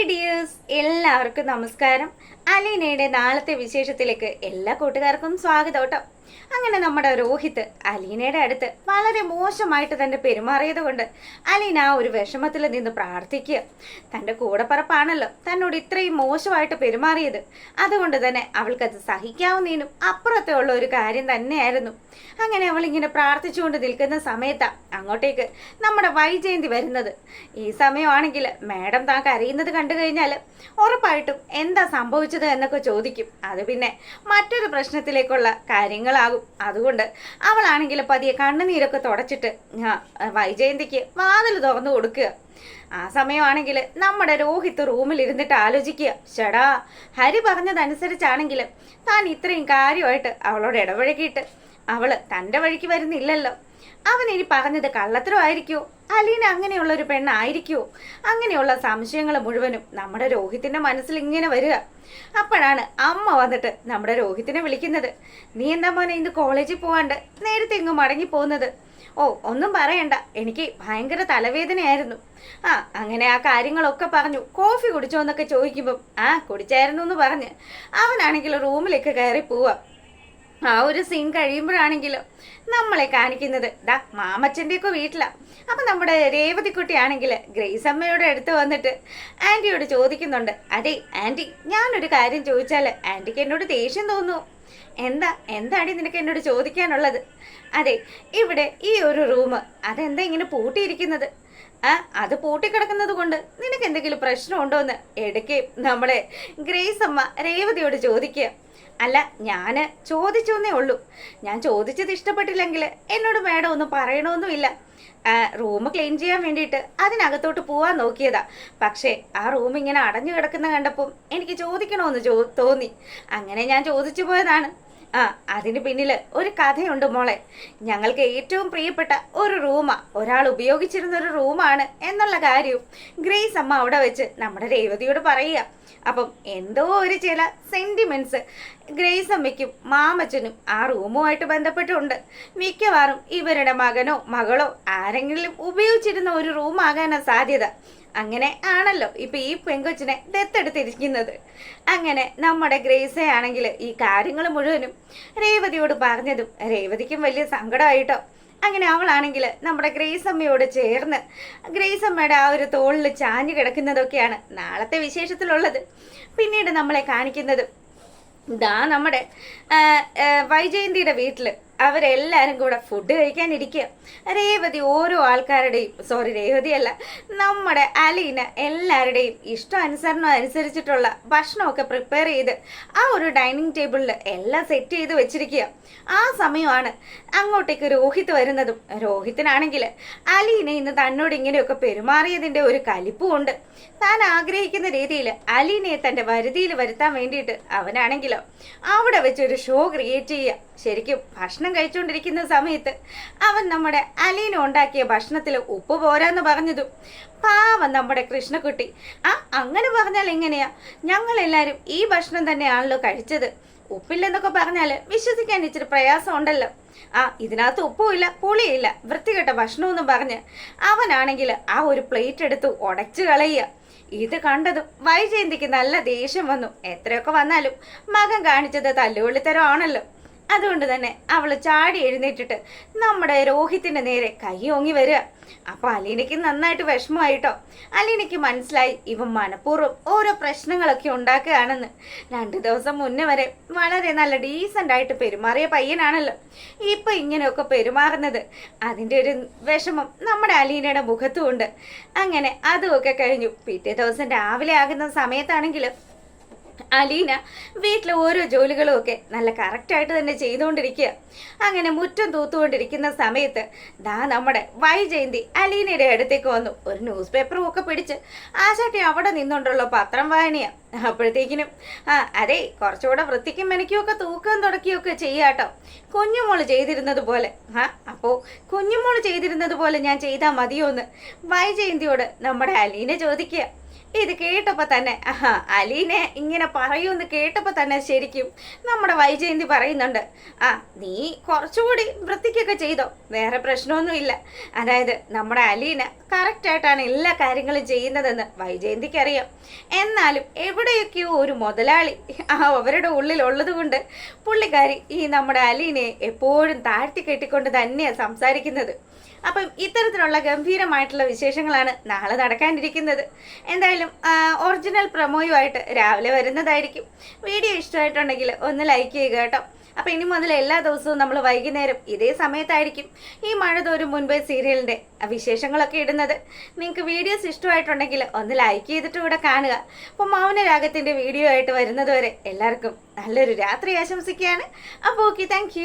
Dears എല്ലാവർക്കും നമസ്കാരം. അലീനയുടെ നാളത്തെ വിശേഷത്തിലേക്ക് എല്ലാ കൂട്ടുകാർക്കും സ്വാഗതം കേട്ടോ. അങ്ങനെ നമ്മുടെ രോഹിത് അലീനയുടെ അടുത്ത് വളരെ മോശമായിട്ട് തന്നെ പെരുമാറിയത് കൊണ്ട് അലീന ആ ഒരു വിഷമത്തിൽ നിന്ന് പ്രാർത്ഥിക്കുക. തൻ്റെ കൂടപ്പറപ്പാണല്ലോ തന്നോട് ഇത്രയും മോശമായിട്ട് പെരുമാറിയത്, അതുകൊണ്ട് തന്നെ അവൾക്കത് സഹിക്കാവുന്നതിനും അപ്പുറത്തെ ഉള്ള ഒരു കാര്യം തന്നെയായിരുന്നു. അങ്ങനെ അവളിങ്ങനെ പ്രാർത്ഥിച്ചുകൊണ്ട് നിൽക്കുന്ന സമയത്താണ് അങ്ങോട്ടേക്ക് നമ്മുടെ വൈജയന്തി വരുന്നത്. ഈ സമയമാണെങ്കിൽ മാഡം താൻ കരയുന്നത് കണ്ടു കഴിഞ്ഞാൽ ഉറപ്പായിട്ടും എന്താ സംഭവിച്ചത് എന്നൊക്കെ ചോദിക്കും. അത് പിന്നെ മറ്റൊരു പ്രശ്നത്തിലേക്കുള്ള കാര്യങ്ങളാകും. അതുകൊണ്ട് അവളാണെങ്കിൽ പതിയെ കണ്ണുനീരൊക്കെ തുടച്ചിട്ട് വൈജയന്തിക്ക് വാതിൽ തുറന്നു കൊടുക്കുക. ആ സമയമാണെങ്കിൽ നമ്മുടെ രോഹിത് റൂമിൽ ഇരുന്നിട്ട് ആലോചിക്കുക, ചേടാ ഹരി പറഞ്ഞതനുസരിച്ചാണെങ്കിൽ താൻ ഇത്രയും കാര്യമായിട്ട് അവളോട് ഇടപഴകിയിട്ട് അവള് തൻ്റെ വഴിക്ക് വരുന്നില്ലല്ലോ. അവൻ ഇനി പറഞ്ഞത് കള്ളത്തരമായിരിക്കുമോ, അലീന അങ്ങനെയുള്ള ഒരു പെണ്ണായിരിക്കുമോ? അങ്ങനെയുള്ള സംശയങ്ങൾ മുഴുവനും നമ്മുടെ രോഹിത്തിന്റെ മനസ്സിൽ ഇങ്ങനെ വരിക. അപ്പോഴാണ് അമ്മ വന്നിട്ട് നമ്മുടെ രോഹിത്തിനെ വിളിക്കുന്നത്. നീ എന്താ മോനെ ഇന്ന് കോളേജിൽ പോവാണ്ട് നേരത്തെ ഇങ്ങ് മടങ്ങി പോകുന്നത്? ഓ ഒന്നും പറയണ്ട, എനിക്ക് ഭയങ്കര തലവേദനയായിരുന്നു. അങ്ങനെ ആ കാര്യങ്ങളൊക്കെ പറഞ്ഞു. കോഫി കുടിച്ചോ എന്നൊക്കെ ചോദിക്കുമ്പം കുടിച്ചായിരുന്നു എന്ന് പറഞ്ഞ് അവനാണെങ്കിൽ റൂമിലേക്ക് കയറി പോവാ. ആ ഒരു സീൻ കഴിയുമ്പോഴാണെങ്കിലും നമ്മളെ കാണിക്കുന്നത് മാമച്ചൻ്റെ ഒക്കെ വീട്ടിലാണ്. അപ്പം നമ്മുടെ രേവതിക്കുട്ടിയാണെങ്കിൽ ഗ്രേസ് അമ്മയുടെ അടുത്ത് വന്നിട്ട് ആൻറ്റിയോട് ചോദിക്കുന്നുണ്ട്, അതെ ആൻറ്റി ഞാനൊരു കാര്യം ചോദിച്ചാൽ ആൻറ്റിക്ക് എന്നോട് ദേഷ്യം തോന്നുന്നു. എന്താണ് നിനക്ക് എന്നോട് ചോദിക്കാനുള്ളത്? അതെ, ഇവിടെ ഈ ഒരു റൂം അതെന്താ ഇങ്ങനെ പൂട്ടിയിരിക്കുന്നത്? അത് പൂട്ടിക്കിടക്കുന്നത് കൊണ്ട് നിനക്ക് എന്തെങ്കിലും പ്രശ്നമുണ്ടോ എന്ന് ഇടയ്ക്ക് നമ്മളെ ഗ്രേസ് അമ്മ രേവതിയോട് ചോദിക്കുക. അല്ല, ഞാൻ ചോദിച്ചോന്നേ ഉള്ളൂ. ഞാൻ ചോദിച്ചത് ഇഷ്ടപ്പെട്ടില്ലെങ്കിൽ എന്നോട് മാഡം ഒന്നും പറയണമെന്നുമില്ല. റൂം ക്ലീൻ ചെയ്യാൻ വേണ്ടിയിട്ട് അതിനകത്തോട്ട് പോവാൻ നോക്കിയതാ. പക്ഷേ ആ റൂം ഇങ്ങനെ അടഞ്ഞു കിടക്കുന്ന കണ്ടപ്പം എനിക്ക് ചോദിക്കണമെന്ന് തോന്നി. അങ്ങനെ ഞാൻ ചോദിച്ചു പോയതാണ്. അതിന് പിന്നിൽ ഒരു കഥയുണ്ട് മോളെ. ഞങ്ങൾക്ക് ഏറ്റവും പ്രിയപ്പെട്ട ഒരു റൂമാണ്, ഒരാൾ ഉപയോഗിച്ചിരുന്ന ഒരു റൂമാണ് എന്നുള്ള കാര്യവും ഗ്രേസ് അമ്മ അവിടെ വെച്ച് നമ്മുടെ രേവതിയോട് പറയുക. അപ്പം എന്തോ ഒരു ചില സെന്റിമെന്റ്സ് ഗ്രേസ് അമ്മയ്ക്കും മാമച്ചനും ആ റൂമുമായിട്ട് ബന്ധപ്പെട്ടുണ്ട്. മിക്കവാറും ഇവരുടെ മകനോ മകളോ ആരെങ്കിലും ഉപയോഗിച്ചിരുന്ന ഒരു റൂമാകാനാണ് സാധ്യത. അങ്ങനെ ആണല്ലോ ഇപ്പൊ ഈ പെങ്കൊച്ചിനെ ദത്തെടുത്തിരിക്കുന്നത്. അങ്ങനെ നമ്മുടെ ഗ്രേസെ ആണെങ്കിൽ ഈ കാര്യങ്ങൾ മുഴുവനും രേവതിയോട് പറഞ്ഞതും രേവതിക്കും വലിയ സങ്കടമായിട്ടോ. അങ്ങനെ അവളാണെങ്കിൽ നമ്മുടെ ഗ്രേസ് അമ്മയോട് ചേർന്ന് ഗ്രേസ് അമ്മയുടെ ആ ഒരു തോളിൽ ചാഞ്ഞു കിടക്കുന്നതൊക്കെയാണ് നാളത്തെ വിശേഷത്തിലുള്ളത്. പിന്നീട് നമ്മളെ കാണിക്കുന്നത് നമ്മുടെ വൈജയന്തിയുടെ വീട്ടിൽ അവരെല്ലാവരും കൂടെ ഫുഡ് കഴിക്കാനിരിക്കുക. രേവതി ഓരോ ആൾക്കാരുടെയും രേവതിയല്ല നമ്മുടെ അലീന എല്ലാവരുടെയും ഇഷ്ടാനുസരണം അനുസരിച്ചിട്ടുള്ള ഭക്ഷണമൊക്കെ പ്രിപ്പയർ ചെയ്ത് ആ ഒരു ഡൈനിങ് ടേബിളിൽ എല്ലാം സെറ്റ് ചെയ്ത് വെച്ചിരിക്കുക. ആ സമയമാണ് അങ്ങോട്ടേക്ക് രോഹിത് വരുന്നതും. രോഹിത്തിനാണെങ്കിൽ അലീന ഇന്ന് തന്നോട് ഇങ്ങനെയൊക്കെ പെരുമാറിയതിൻ്റെ ഒരു കലിപ്പുമുണ്ട്. താൻ ആഗ്രഹിക്കുന്ന രീതിയിൽ അലീനയെ തൻ്റെ വരുതിയിൽ വരുത്താൻ വേണ്ടിയിട്ട് അവനാണെങ്കിലോ അവിടെ വെച്ചൊരു ഷോ ക്രിയേറ്റ് ചെയ്യുക. ശരിക്കും ഭക്ഷണം കഴിച്ചുകൊണ്ടിരിക്കുന്ന സമയത്ത് അവൻ നമ്മുടെ അലീന ഉണ്ടാക്കിയ ഭക്ഷണത്തിൽ ഉപ്പ് പോരാന്ന് പറഞ്ഞതും പാവം നമ്മുടെ കൃഷ്ണക്കുട്ടി അങ്ങനെ പറഞ്ഞാൽ എങ്ങനെയാ, ഞങ്ങളെല്ലാവരും ഈ ഭക്ഷണം തന്നെയാണല്ലോ കഴിച്ചത്, ഉപ്പില്ലെന്നൊക്കെ പറഞ്ഞാൽ വിശ്വസിക്കാൻ ഇച്ചിരി പ്രയാസം ഉണ്ടല്ലോ. ഇതിനകത്ത് ഉപ്പുമില്ല പുളിയില്ല വൃത്തികെട്ട ഭക്ഷണമെന്നും പറഞ്ഞ് അവനാണെങ്കിൽ ആ ഒരു പ്ലേറ്റ് എടുത്ത് ഉടച്ചു കളയുക. ഇത് കണ്ടതും വൈജയന്തിക്ക് നല്ല ദേഷ്യം വന്നു. എത്രയൊക്കെ വന്നാലും മകൻ കാണിച്ചത് തല്ലുകൊള്ളിത്തരമാണല്ലോ. അതുകൊണ്ട് തന്നെ അവൾ ചാടി എഴുന്നേറ്റിട്ട് നമ്മുടെ രോഹിത്തിന്റെ നേരെ കൈ ഓങ്ങി വരിക. അപ്പൊ അലീനയ്ക്ക് നന്നായിട്ട് വിഷമമായിട്ടോ. അലീനയ്ക്ക് മനസ്സിലായി ഇവൻ മനഃപൂർവ്വം ഓരോ പ്രശ്നങ്ങളൊക്കെ ഉണ്ടാക്കുകയാണെന്ന്. 2 ദിവസം മുന്നേ വരെ വളരെ നല്ല ഡീസൻ്റ് ആയിട്ട് പെരുമാറിയ പയ്യനാണല്ലോ, ഇപ്പൊ ഇങ്ങനെയൊക്കെ പെരുമാറുന്നത്. അതിൻ്റെ ഒരു വിഷമം നമ്മുടെ അലീനയുടെ മുഖത്തും ഉണ്ട്. അങ്ങനെ അതുമൊക്കെ കഴിഞ്ഞു. പിറ്റേ ദിവസം രാവിലെ ആകുന്ന സമയത്താണെങ്കിൽ അലീന വീട്ടിലെ ഓരോ ജോലികളും ഒക്കെ നല്ല കറക്റ്റായിട്ട് തന്നെ ചെയ്തുകൊണ്ടിരിക്കുക. അങ്ങനെ മുറ്റം തൂത്തുകൊണ്ടിരിക്കുന്ന സമയത്ത് നമ്മുടെ വൈജയന്തി അലീനയുടെ അടുത്തേക്ക് വന്നു. ഒരു ന്യൂസ് പേപ്പറും ഒക്കെ പിടിച്ച് ആശാട്ടി അവിടെ നിന്നുകൊണ്ടുള്ള പത്രം വായനയാണ്. അപ്പോഴത്തേക്കിനും അതെ കുറച്ചുകൂടെ വൃത്തിക്കും മെനയ്ക്കുമൊക്കെ തൂക്കം തുടക്കിയൊക്കെ ചെയ്യാട്ടോ, കുഞ്ഞുമോള് ചെയ്തിരുന്നത് പോലെ. അപ്പോൾ കുഞ്ഞുമോള് ചെയ്തിരുന്നത് പോലെ ഞാൻ ചെയ്താൽ മതിയോ എന്ന് വൈജയന്തിയോട് നമ്മുടെ അലീന ചോദിക്കുക. ഇത് കേട്ടപ്പോൾ തന്നെ അലീനെ ഇങ്ങനെ പറയൂന്ന് കേട്ടപ്പോൾ തന്നെ ശരിക്കും നമ്മുടെ വൈജയന്തി പറയുന്നുണ്ട്, ആ നീ കുറച്ചുകൂടി വൃത്തിക്കൊക്കെ ചെയ്തോ, വേറെ പ്രശ്നമൊന്നുമില്ല. അതായത് നമ്മുടെ അലീന കറക്റ്റായിട്ടാണ് എല്ലാ കാര്യങ്ങളും ചെയ്യുന്നതെന്ന് വൈജയന്തിക്ക് അറിയാം. എന്നാലും എവിടെയൊക്കെയോ ഒരു മുതലാളി അവരുടെ ഉള്ളിലുള്ളത് കൊണ്ട് പുള്ളിക്കാരി ഈ നമ്മുടെ അലീനെ എപ്പോഴും താഴ്ത്തി കെട്ടിക്കൊണ്ട് തന്നെയാണ് സംസാരിക്കുന്നത്. അപ്പം ഇത്തരത്തിലുള്ള ഗംഭീരമായിട്ടുള്ള വിശേഷങ്ങളാണ് നാളെ നടക്കാനിരിക്കുന്നത്. എന്തായാലും ഒറിജിനൽ പ്രൊമോയുമായിട്ട് രാവിലെ വരുന്നതായിരിക്കും. വീഡിയോ ഇഷ്ടമായിട്ടുണ്ടെങ്കിൽ ഒന്ന് ലൈക്ക് ചെയ്യുക കേട്ടോ. അപ്പം ഇനി മുതൽ എല്ലാ ദിവസവും നമ്മൾ വൈകുന്നേരം ഇതേ സമയത്തായിരിക്കും ഈ മഴ തോരും മുൻപേ സീരിയലിൻ്റെ വിശേഷങ്ങളൊക്കെ ഇടുന്നത്. നിങ്ങൾക്ക് വീഡിയോസ് ഇഷ്ടമായിട്ടുണ്ടെങ്കിൽ ഒന്ന് ലൈക്ക് ചെയ്തിട്ട് കൂടെ കാണുക. അപ്പം മൗനരാഗത്തിൻ്റെ വീഡിയോ ആയിട്ട് വരുന്നത് വരെ എല്ലാവർക്കും നല്ലൊരു രാത്രി ആശംസിക്കുകയാണ്. അപ്പോൾ ഓക്കെ, താങ്ക്